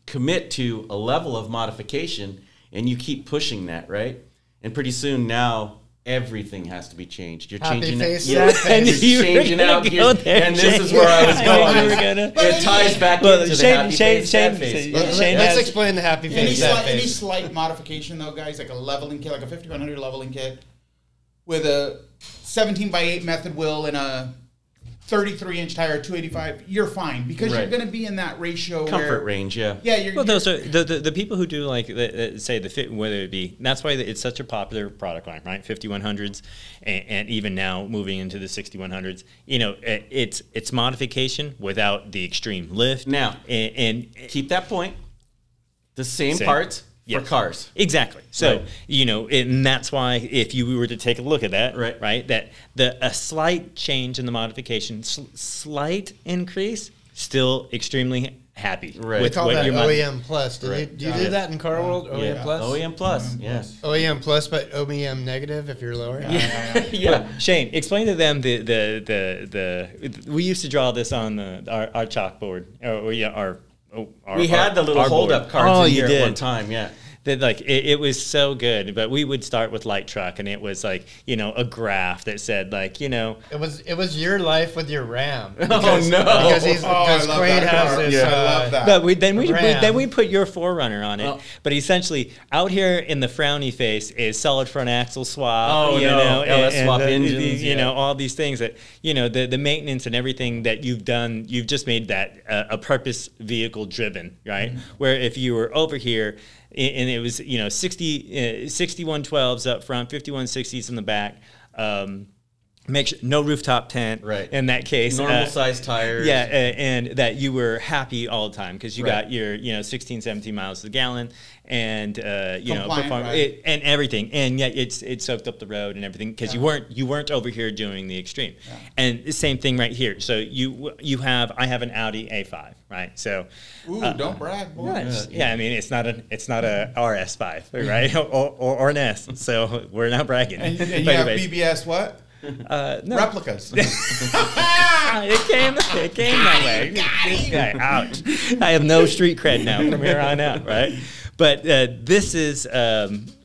commit to a level of modification and you keep pushing that, right? And pretty soon now everything has to be changed. You're changing it. And you're changing out gears. And this is where I was going. It ties back into the happy face, sad face. Let's explain the happy face, sad face. Any slight modification, though, guys, like a leveling kit, like a 5100 leveling kit with a 17x8 method wheel and a 33-inch tire, 285, you're fine because you're going to be in that ratio comfort range, Yeah, those are the people who do say the fit, whether it be, that's why it's such a popular product line, right? 5100s, and even now moving into the 6100s. It's modification without the extreme lift. Now, and keep that point. The same parts, for cars. Exactly. So, Right. you know, and that's why if you were to take a look at that, Right. that a slight change in the modification, slight increase, still extremely happy Right. We with call what that your OEM Plus. Do Right. you do that in car world? OEM Yeah. Plus? OEM Plus, yes. OEM Plus, but OEM negative if you're lower? Yeah. Shane, explain to them we used to draw this on our chalkboard, We had the little our hold-up board. cards in you here did. at one time, yeah. That like it was so good, but we would start with light truck, and it was like, you know, a graph that said like, you know, It was your life with your Ram. Oh, Because, no. Because I love Quaid that has car. this. Yeah, I love that. but then Ram. we put your Forerunner on it. Oh. But essentially, out here in the frowny face is solid front axle swap. Oh, you no. know, LS swap engines, you know, yeah. all these things that, you know, the maintenance and everything that you've done. You've just made that a purpose vehicle driven, right? Where if you were over here, and it was, you know, 6112s up front, 5160s in the back. Make sure no rooftop tent. Right. In that case, Normal size tires. Yeah, and that you were happy all the time because you Right. got your, you know, 16, 17 miles to the gallon, and you know, Compliant, right. and everything, and yet it soaked up the road and everything because you weren't over here doing the extreme, and the same thing right here. So I have an Audi A5, right? So. Ooh, don't brag, boy. Yeah, I mean it's not a RS5, right, or an S. So we're not bragging. And But you have anyways, BBS what? no. Replicas. it came that way. This guy, ouch! I have no street cred now from here on out, right? But this is,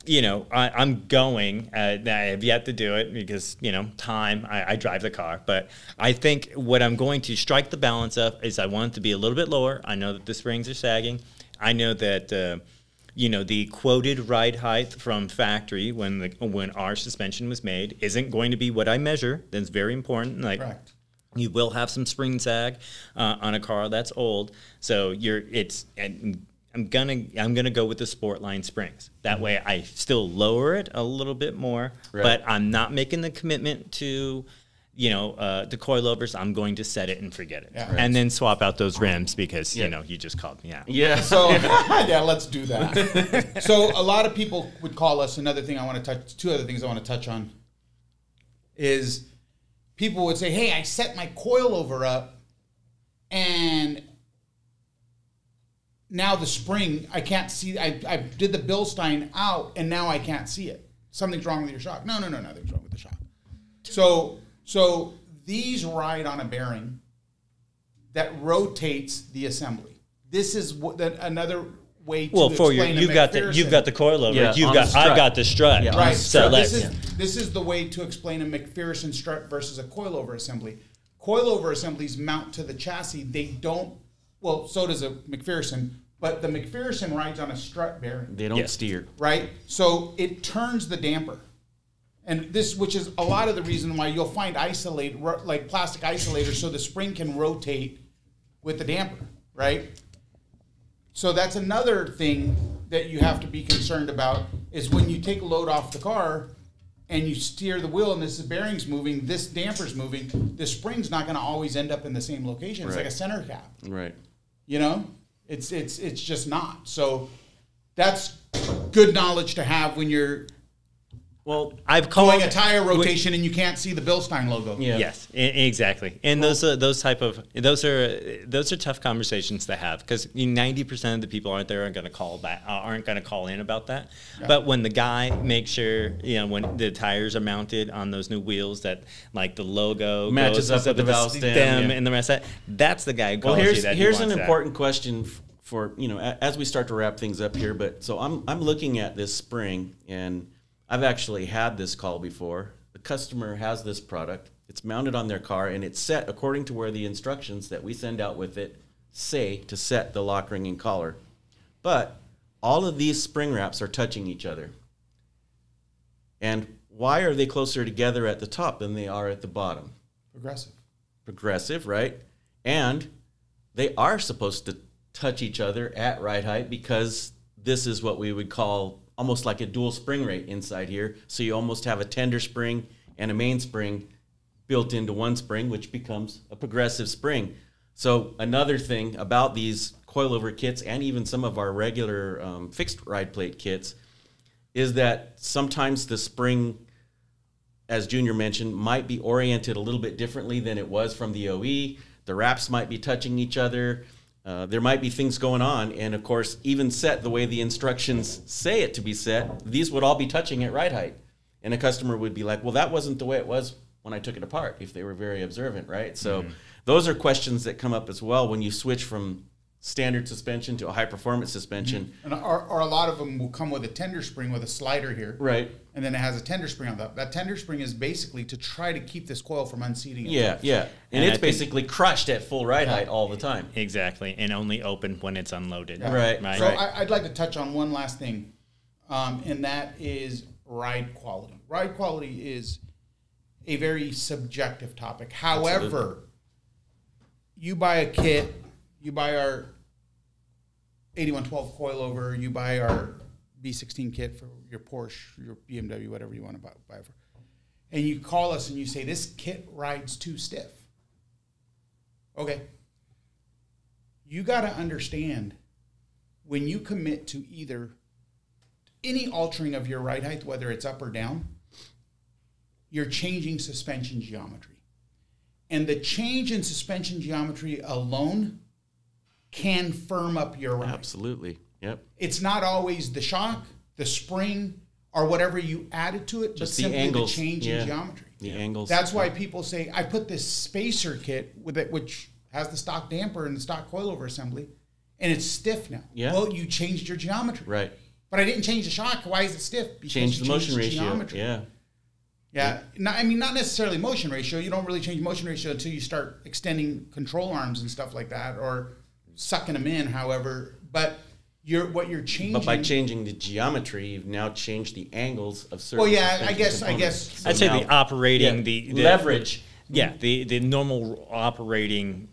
you know, I'm going. I have yet to do it because, you know, time. I drive the car, but I think what I'm going to strike the balance of is I want it to be a little bit lower. I know that the springs are sagging. I know that. You know, the quoted ride height from factory when our suspension was made isn't going to be what I measure. That's very important. Like, Correct. you will have some spring sag on a car that's old. So I'm gonna go with the Sportline springs. That way, I still lower it a little bit more, Right. but I'm not making the commitment to. You know, the coilovers, I'm going to set it and forget it. Yeah. And then swap out those rims because, Yeah. you know, you just called me out. Yeah. So yeah, let's do that. So a lot of people would call us. Another thing I want to touch. Two other things I want to touch on is people would say, "Hey, I set my coilover up, and now the spring I can't see. I did the BILSTEIN out, and now I can't see it. Something's wrong with your shock." No, nothing's wrong with the shock. So these ride on a bearing that rotates the assembly. This is another way to explain you've got the coilover. Yeah, on the strut. I've got the strut. Yeah, Right. So This is the way to explain a McPherson strut versus a coilover assembly. Coilover assemblies mount to the chassis. They don't. Well, so does a McPherson, but the McPherson rides on a strut bearing. They don't steer. Right? So it turns the damper. And this, which is a lot of the reason why you'll find like plastic isolators so the spring can rotate with the damper, right? So that's another thing that you have to be concerned about is when you take a load off the car and you steer the wheel and this bearing's moving, this damper's moving, the spring's not going to always end up in the same location. It's Right. like a center cap. Right. You know, it's just not. So that's good knowledge to have when you're Well, I've called doing a tire rotation and you can't see the BILSTEIN logo. yeah. Yes, exactly. And those are tough conversations to have because 90% of the people aren't going to call in about that. Yeah. But when the guy makes sure, you know, when the tires are mounted on those new wheels that like the logo Matches goes up with the valve stem, yeah. and the rest of that, that's the guy who calls Well, you that he here's wants an that. important question for, you know, as we start to wrap things up here. But so I'm looking at this spring, and I've actually had this call before. The customer has this product. It's mounted on their car, and it's set according to where the instructions that we send out with it say to set the lock ring and collar. But all of these spring wraps are touching each other. And why are they closer together at the top than they are at the bottom? Progressive, right? And they are supposed to touch each other at ride height because this is what we would call almost like a dual spring rate inside here. So you almost have a tender spring and a main spring built into one spring, which becomes a progressive spring. So another thing about these coilover kits and even some of our regular fixed ride plate kits is that sometimes the spring, as Junior mentioned, might be oriented a little bit differently than it was from the OE. The wraps might be touching each other. There might be things going on. And of course, even set the way the instructions say it to be set, these would all be touching at ride height. And a customer would be like, well, that wasn't the way it was when I took it apart, if they were very observant, right? So those are questions that come up as well when you switch from standard suspension to a high-performance suspension. And or a lot of them will come with a tender spring with a slider here. Right. And then it has a tender spring on top. That tender spring is basically to try to keep this coil from unseating itself. Yeah. And it's basically crushed at full ride height all the time. Exactly. And only open when it's unloaded. Yeah. Right. So I'd like to touch on one last thing, and that is ride quality. Ride quality is a very subjective topic. However, Absolutely. You buy a kit, you buy our 8112 coilover, you buy our B16 kit for your Porsche, your BMW, whatever you want to buy for, and you call us and you say, this kit rides too stiff. Okay. You got to understand, when you commit to either any altering of your ride height, whether it's up or down, you're changing suspension geometry. And the change in suspension geometry alone can firm up your ride. Absolutely. Yep. It's not always the shock, the spring, or whatever you added to it, Just but simply the angles. the change in geometry. The angles. That's why people say, I put this spacer kit with it, which has the stock damper and the stock coilover assembly, and it's stiff now. Yeah. Well, you changed your geometry. Right. But I didn't change the shock. Why is it stiff? Because Change you the motion changed ratio. geometry. Yeah. Yeah. Not necessarily motion ratio. You don't really change motion ratio until you start extending control arms and stuff like that, or sucking them in, however. But what you're changing. But by changing the geometry, you've now changed the angles of certain. Well, yeah, I suspension guess. components. I'd say now- the operating, Yeah, the leverage. Yeah, the normal operating,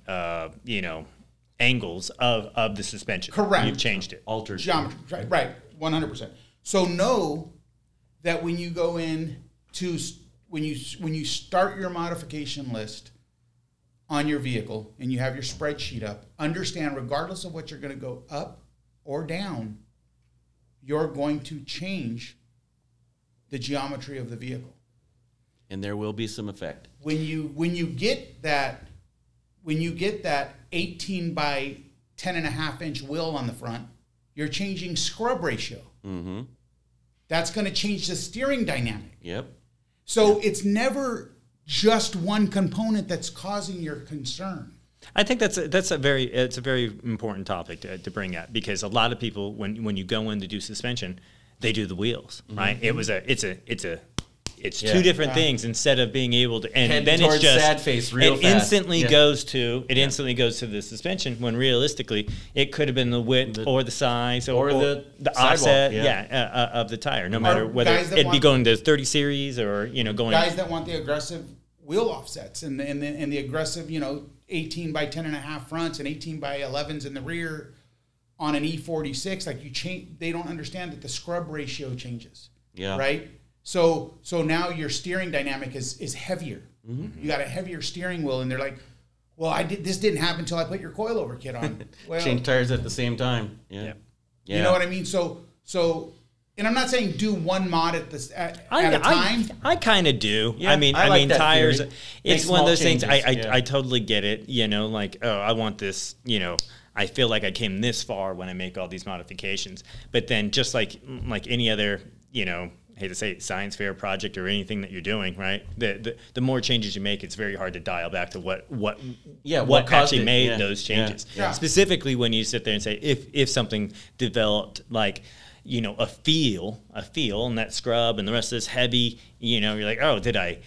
angles of the suspension. Correct. You've changed it. Altered. Geometry. Right. 100%. So know that when you go in to when you start your modification list on your vehicle and you have your spreadsheet up, understand regardless of what you're going to go up or down, you're going to change the geometry of the vehicle. And there will be some effect. When you get that 18 by 10.5 inch wheel on the front, you're changing scrub ratio. Mm-hmm. That's going to change the steering dynamic. Yep. So it's never just one component that's causing your concern. I think it's a very important topic to bring up, because a lot of people, when you go in to do suspension, they do the wheels, right? Mm-hmm. It's two different things instead of being able to, and Head then it's towards just sad face real fast. instantly goes to the suspension, when realistically it could have been the width or the size or the offset of the tire, no matter whether it'd be going to 30 series or going guys that want the aggressive wheel offsets and the aggressive 18 by 10.5 fronts and 18 by 11s in the rear on an E46, like they don't understand that the scrub ratio changes. Yeah. Right. So now your steering dynamic is heavier. Mm-hmm. You got a heavier steering wheel, and they're like, "Well, this didn't happen until I put your coilover kit on." Well, change tires at the same time. Yeah. You know what I mean? So, and I'm not saying do one mod at a time. I kind of do. Yeah, I mean tires. Theory. It's one of those changes. things. I totally get it. Like, oh, I want this. I feel like I came this far when I make all these modifications. But then, just like any other, hate to say it, science fair project or anything that you're doing, right? The more changes you make, it's very hard to dial back to what actually made those changes. Yeah. Specifically, when you sit there and say, if something developed like, a feel, and that scrub and the rest of this heavy, you're like, oh, did I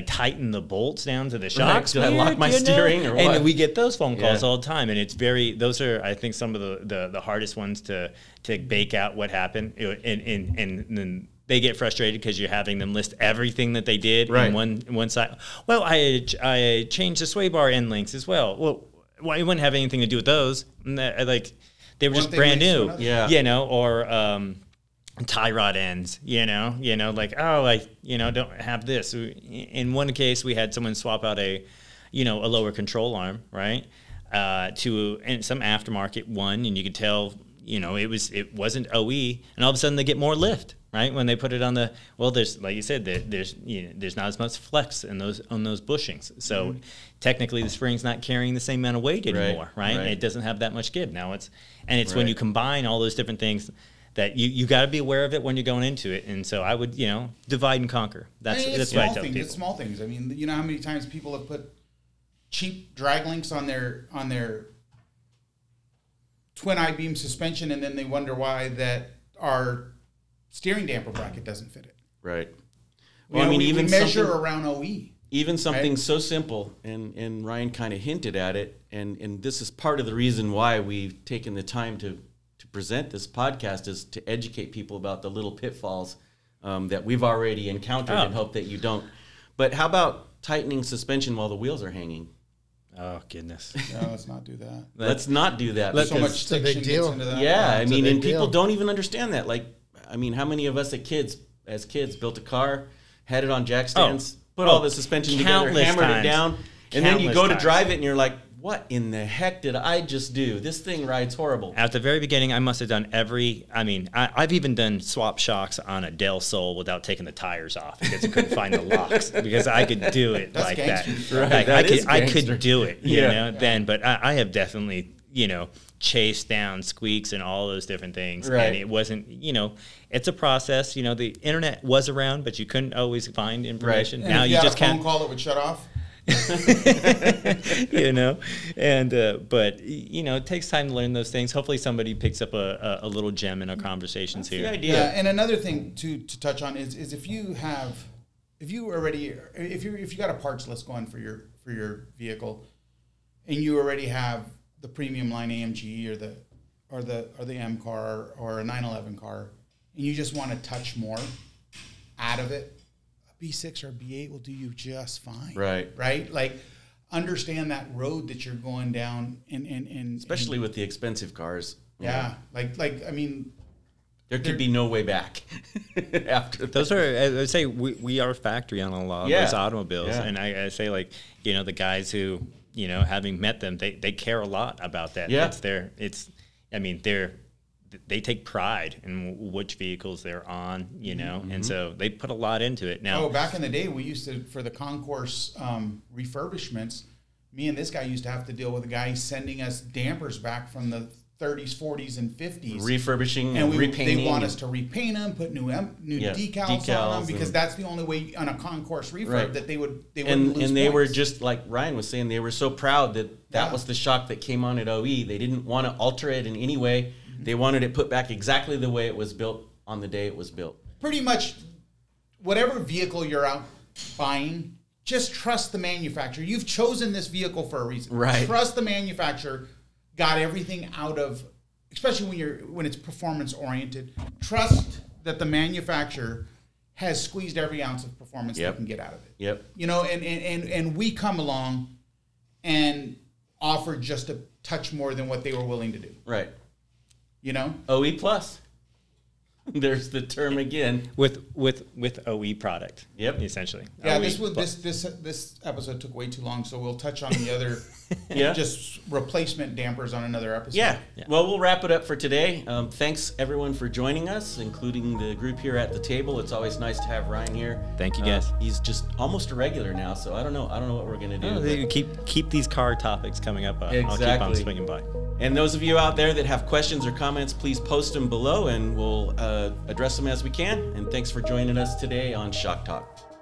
tighten the bolts down to the shocks? Did I lock my steering or what? And we get those phone calls all the time, and those are, I think, some of the hardest ones to bake out what happened, and then they get frustrated because you're having them list everything that they did in one side. Well, I changed the sway bar end links as well. Well, it wouldn't have anything to do with those. They were just brand new, or tie rod ends, like, oh, I don't have this. In one case, we had someone swap out a lower control arm, right? to some aftermarket one, and you could tell, you know, it wasn't OE, and all of a sudden they get more lift, right? When they put it on the, well, there's, like you said, there's not as much flex in those bushings, so technically the spring's not carrying the same amount of weight anymore, right? And it doesn't have that much give now. It's when you combine all those different things that you got to be aware of it when you're going into it, and so I would, you know, divide and conquer. That's what I tell people. It's small things. I mean, you know how many times people have put cheap drag links on their twin I-beam suspension, and then they wonder why that our steering damper bracket doesn't fit it. Right. Well, I mean, we measure around OE. Even something so simple, and Ryan kind of hinted at it, and this is part of the reason why we've taken the time to present this podcast, is to educate people about the little pitfalls that we've already encountered and hope that you don't. But how about tightening suspension while the wheels are hanging? Oh, goodness. No, let's not do that. Let's not do that. So much big deal into that. Yeah, I mean, and people don't even understand that. Like, I mean, how many of us as kids built a car, had it on jack stands, put all the suspension together, hammered it down, and then you go to drive it and you're like, what in the heck did I just do? This thing rides horrible. At the very beginning, I must have done I've even done swap shocks on a Del Sol without taking the tires off because I couldn't find the locks, because I could do it like that. Right. Like, I could do it, you know, then, but I have definitely, you know, chased down squeaks and all those different things. Right. And it wasn't, you know, it's a process. You know, the internet was around, but you couldn't always find information. Right. Now you just can't. A phone call that would shut off. You know, and but you know, it takes time to learn those things. Hopefully somebody picks up a little gem in our conversations here. The idea. Yeah, and another thing to touch on is if you got a parts list going for your vehicle, and you already have the premium line AMG or the M car or a 911 car, and you just want to touch more out of it, B6 or B8 will do you just fine. Right? Like, understand that road that you're going down, and especially with the expensive cars. Yeah. Like I mean, there could be no way back after those are, I say, we are a factory on a lot of those automobiles. Yeah. And I say, like, you know, the guys who, you know, having met them, they care a lot about that. Yeah. They take pride in which vehicles they're on, you know, and so they put a lot into it. Now, back in the day, we used to, for the concourse refurbishments, me and this guy used to have to deal with a guy sending us dampers back from the 30s, 40s, and 50s. Refurbishing and repainting. They want us to repaint them, put new decals on them, because that's the only way on a concourse refurb that they wouldn't lose And they points. were just, like Ryan was saying, they were so proud that was the shock that came on at OE. They didn't want to alter it in any way. They wanted it put back exactly the way it was built on the day it was built. Pretty much whatever vehicle you're out buying, just trust the manufacturer. You've chosen this vehicle for a reason. Right. Trust the manufacturer. Got everything out of, especially when it's performance oriented. Trust that the manufacturer has squeezed every ounce of performance they can get out of it. Yep. You know, and we come along and offer just a touch more than what they were willing to do. Right. You know? OE plus. There's the term again. With OE product. Yep. Essentially. Yeah, OE this episode took way too long, so we'll touch on the other just replacement dampers on another episode. Yeah. Well, we'll wrap it up for today. Thanks everyone for joining us, including the group here at the table. It's always nice to have Ryan here. Thank you, guys. He's just almost a regular now, so I don't know what we're gonna do. Keep these car topics coming up. Exactly. I'll keep on swinging by. And those of you out there that have questions or comments, please post them below, and we'll address them as we can. And thanks for joining us today on Shock Talk.